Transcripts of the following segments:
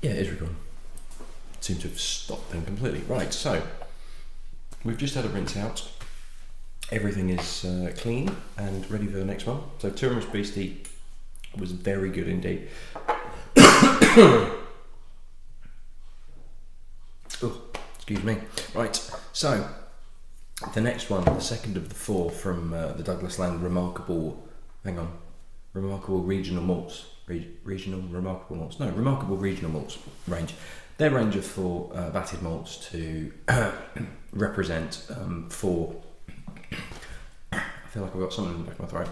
Yeah, it is recording. Seems to have stopped then completely. Right, so we've just had a rinse out. Everything is clean and ready for the next one. So Turmeric Beastie was very good indeed. Oh, excuse me. Right, so the next one, the second of the four from the Douglas Laing Remarkable Regional Malts. Remarkable Regional Malts range. Their range of four Vatted Malts to represent four. I feel like I've got something in the back of my throat.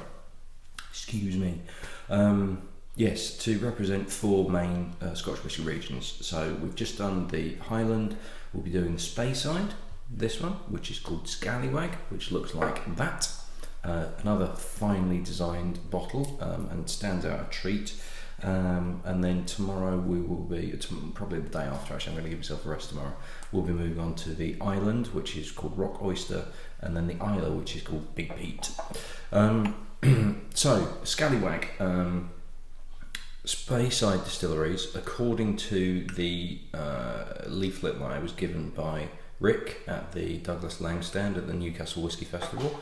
Excuse me. Yes, to represent four main Scotch whisky regions. So we've just done the Highland. We'll be doing the Speyside, this one, which is called Scallywag, which looks like that. Another finely designed bottle and stands out a treat. And then tomorrow we will be, probably the day after actually, I'm going to give myself a rest tomorrow. We'll be moving on to the Island, which is called Rock Oyster, and then the Isla, which is called Big Pete. So, Scallywag, Speyside Distilleries, according to the leaflet that I was given by Rick at the Douglas Laing stand at the Newcastle Whisky Festival,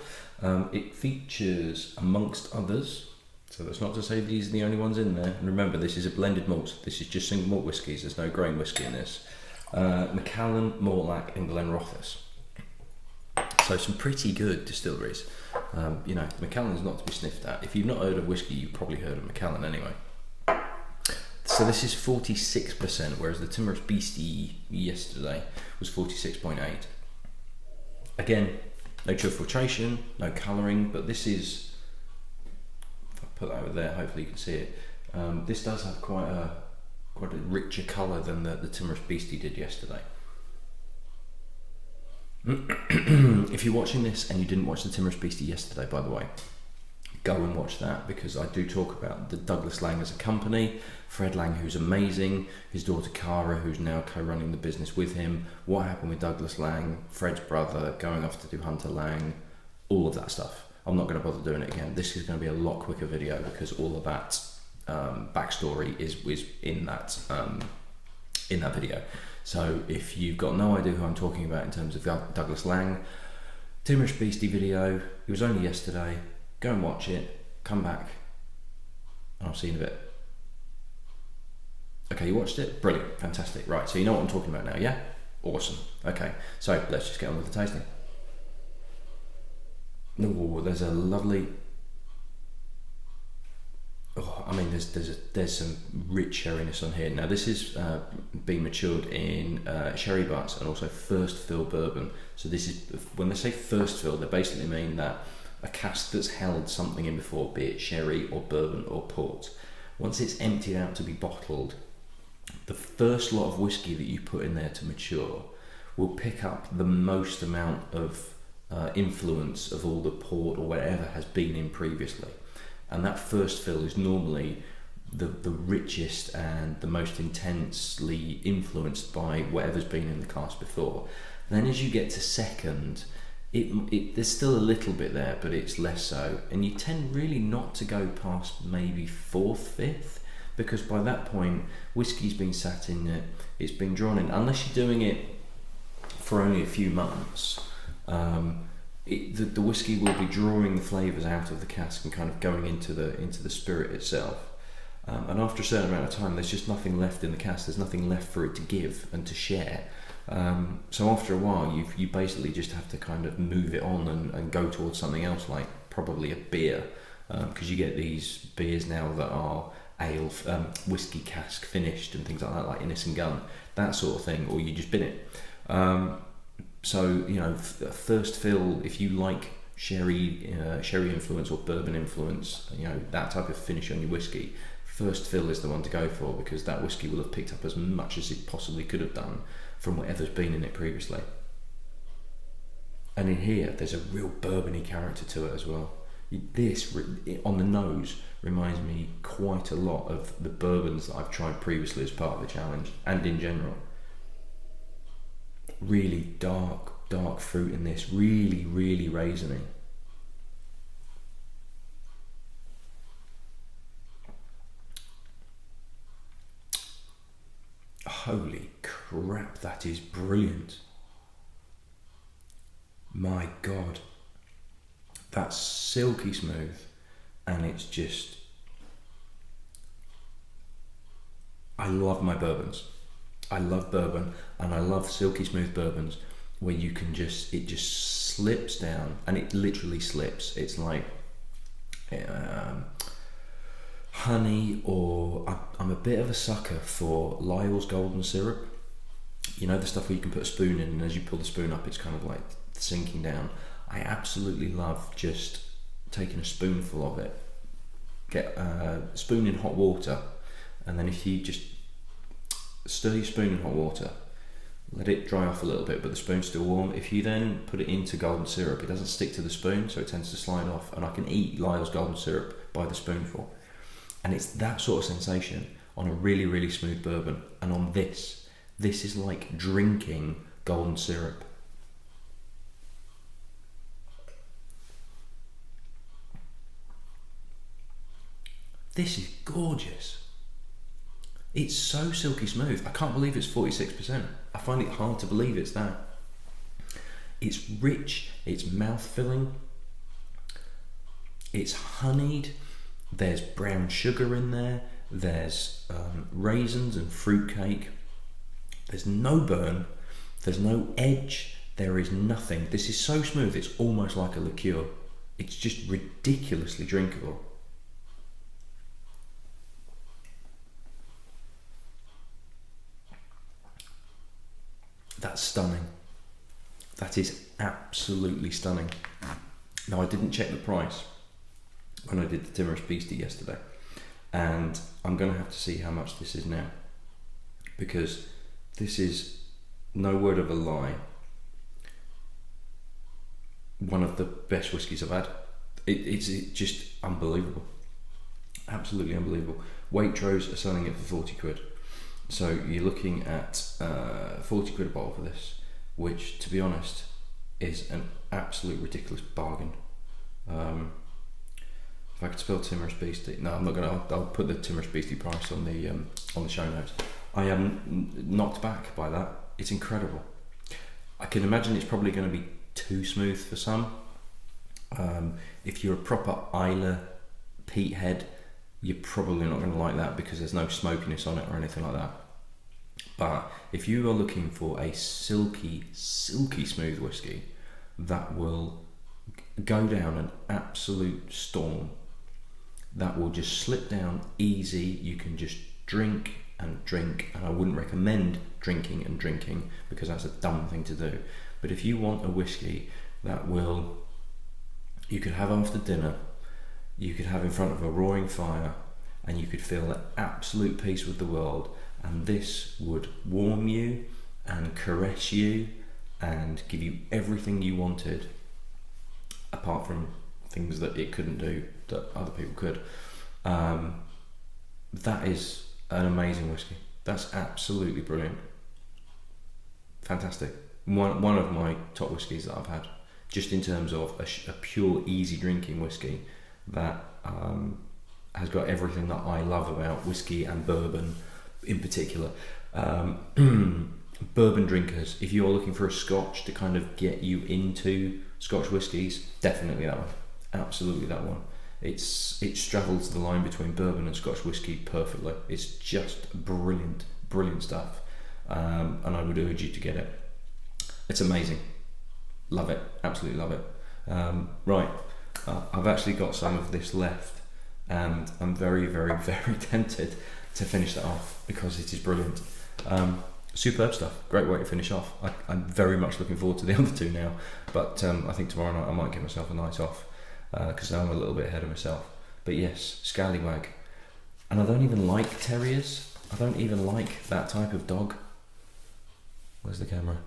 it features, amongst others, so that's not to say these are the only ones in there, and remember this is a blended malt, this is just single malt whiskies, there's no grain whisky in this, Macallan, Mortlach and Glenrothes. So some pretty good distilleries. You know, Macallan's not to be sniffed at. If you've not heard of whisky, you've probably heard of Macallan anyway. So this is 46%, whereas the Turmeric Beastie yesterday was 46.8. Again, no chill filtration, no colouring, but this is, if I put that over there, hopefully you can see it. This does have quite a richer colour than the Turmeric Beastie did yesterday. If you're watching this and you didn't watch the Turmeric Beastie yesterday, by the way, go and watch that, because I do talk about the Douglas Laing as a company, Fred Laing, who's amazing, his daughter Cara, who's now co-running the business with him, what happened with Douglas Laing, Fred's brother, going off to do Hunter Laing, all of that stuff. I'm not going to bother doing it again. This is going to be a lot quicker video because all of that backstory is in that video. So if you've got no idea who I'm talking about in terms of Douglas Laing, Turmeric Beastie video, it was only yesterday. Go and watch it, come back, and I'll see you in a bit. Okay, you watched it? Brilliant, fantastic. Right, so you know what I'm talking about now, yeah? Awesome. Okay, so let's just get on with the tasting. Oh, there's a lovely... Oh, I mean, there's some rich sherryness on here. Now, this is being matured in sherry butts and also first fill bourbon. So this is, when they say first fill, they basically mean that a cask that's held something in before, be it sherry or bourbon or port. Once it's emptied out to be bottled, the first lot of whiskey that you put in there to mature will pick up the most amount of influence of all the port or whatever has been in previously. And that first fill is normally the richest and the most intensely influenced by whatever's been in the cask before. Then as you get to second, there's still a little bit there, but it's less so. And you tend really not to go past maybe fourth, fifth, because by that point, whiskey's been sat in it, it's been drawn in. Unless you're doing it for only a few months, the whiskey will be drawing the flavours out of the cask and kind of going into the spirit itself. And after a certain amount of time, there's just nothing left in the cask. There's nothing left for it to give and to share. So after a while, you basically just have to kind of move it on and go towards something else, like probably a beer, because you get these beers now that are ale, whiskey cask finished and things like that, like Innis and Gunn, that sort of thing, or you just bin it. So, you know, first fill, if you like sherry influence or bourbon influence, you know, that type of finish on your whiskey, first fill is the one to go for, because that whiskey will have picked up as much as it possibly could have done from whatever's been in it previously. And in here, there's a real bourbony character to it as well. This, on the nose, reminds me quite a lot of the bourbons that I've tried previously as part of the challenge, and in general. Really dark fruit in this, really raisiny. crap, that is brilliant. My God, that's silky smooth, and it's just, I love my bourbons. I love bourbon, and I love silky smooth bourbons where you can just, it just slips down, and it literally slips. It's like honey, or I'm a bit of a sucker for Lyle's golden syrup. You know, the stuff where you can put a spoon in, and as you pull the spoon up, it's kind of like sinking down. I absolutely love just taking a spoonful of it, get a spoon in hot water, and then if you just stir your spoon in hot water, let it dry off a little bit, but the spoon's still warm. If you then put it into golden syrup, it doesn't stick to the spoon, so it tends to slide off, and I can eat Lyle's golden syrup by the spoonful. And it's that sort of sensation on a really, really smooth bourbon. And on this is like drinking golden syrup. This is gorgeous. It's so silky smooth. I can't believe it's 46%. I find it hard to believe it's that. It's rich, it's mouth-filling, it's honeyed, there's brown sugar in there, there's raisins and fruitcake, there's no burn, there's no edge, there is nothing. This is so smooth, it's almost like a liqueur. It's just ridiculously drinkable. That's stunning. That is absolutely stunning. Now, I didn't check the price when I did the Timorous Beastie yesterday, and I'm going to have to see how much this is now, because this is, no word of a lie, one of the best whiskies I've had. It's just unbelievable, absolutely unbelievable. Waitrose are selling it for 40 quid. So you're looking at 40 quid a bottle for this, which, to be honest, is an absolute ridiculous bargain. If I could spell Timorous Beastie, no, I'm not gonna. I'll put the Timorous Beastie price on the show notes. I am knocked back by that. It's incredible. I can imagine it's probably going to be too smooth for some. If you're a proper Islay peat head, you're probably not going to like that because there's no smokiness on it or anything like that. But if you are looking for a silky, silky smooth whiskey that will go down an absolute storm, that will just slip down easy, you can just drink and drink, and I wouldn't recommend drinking and drinking because that's a dumb thing to do. But if you want a whiskey that will, you could have after dinner, you could have in front of a roaring fire, and you could feel at absolute peace with the world, and this would warm you and caress you and give you everything you wanted, apart from things that it couldn't do that other people could. That is an amazing whiskey. That's absolutely brilliant. Fantastic. One of my top whiskies that I've had, just in terms of a pure easy drinking whiskey that has got everything that I love about whiskey and bourbon in particular. Bourbon drinkers, if you're looking for a Scotch to kind of get you into Scotch whiskies, definitely that one. Absolutely that one. It straddles the line between bourbon and Scotch whiskey perfectly. It's just brilliant, brilliant stuff. And I would urge you to get it. It's amazing. Love it, absolutely love it. Right, I've actually got some of this left, and I'm very, very, very tempted to finish that off because it is brilliant. Superb stuff, great way to finish off. I'm very much looking forward to the other two now, but I think tomorrow night I might give myself a night off because now I'm a little bit ahead of myself. But yes, Scallywag. And I don't even like terriers. I don't even like that type of dog. Where's the camera?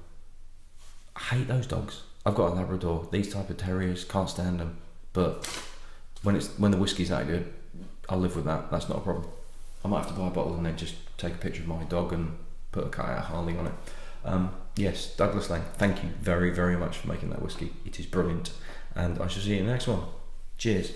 I hate those dogs. I've got a Labrador. These type of terriers, can't stand them. But when the whiskey's that good, I'll live with that. That's not a problem. I might have to buy a bottle and then just take a picture of my dog and put a cut out Harley on it. Yes, Douglas Laing, thank you very, very much for making that whiskey. It is brilliant. And I shall see you in the next one. Cheers.